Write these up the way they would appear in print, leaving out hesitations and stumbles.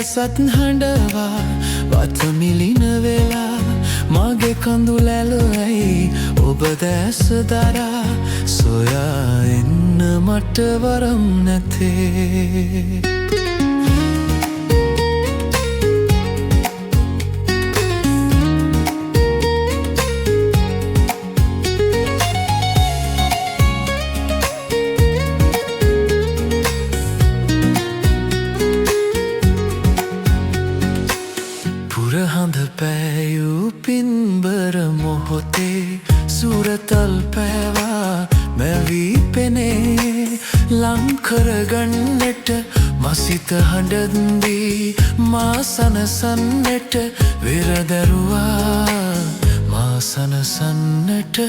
දැසත් හඬවා වතමිලින වෙලා මගේ කඳුලැල ඇයි ඔබ දැස දරා සොයා එන්න මට වරම් නැතේ පුරහඳ පෑයූ පින්බර මොහොතේ සුරතල් පෑවා මැවී පෙනේ ලංකරගන්නට මසිත හඬදී මා සනසන්නට වෙරදැරුවා මා සනසන්නට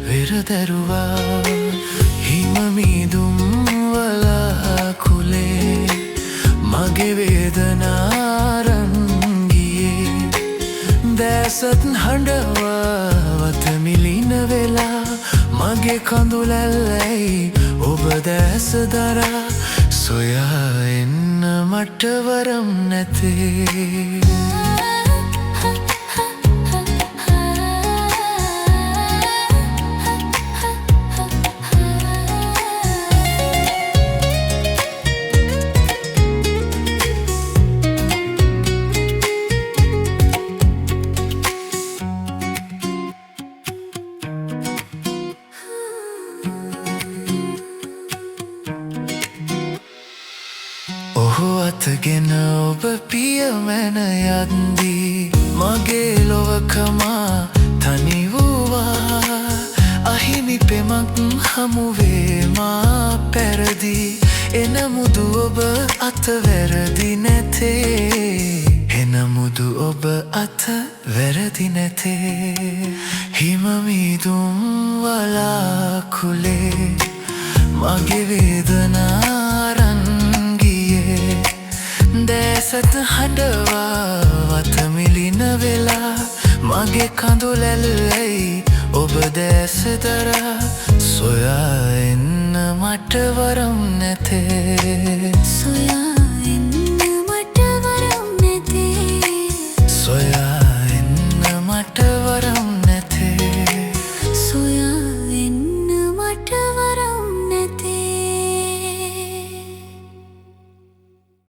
වෙරදැරුවා හිමමිදුම් වලා කුලේ මගේ වේදනාරන් දැසත් හඬවා වතමිලින වෙලා මගේ කඳුලැල් ඇයි ඔබ දැස දරා සොයා එන්න මට වරම් නැතේ ඔහු අතගෙන ඔබ පියමැන යද්දී මගේ ලොවකමා තනි වූවා අහිමි පෙමක් හමුවේ මා පැරදී එනමුදු ඔබ අත වැරදි නැතේ එනමුදු ඔබ අත වැරදි නැතේ හිමමිදුම් වලා කුලේ මගේ වේදනාරන් දැසත් හඬවා වතමිලින වෙලා මගේ කඳුලැල් ඇයි ඔබ දැස දරා සොයා එන්න මට වරම් නැතේ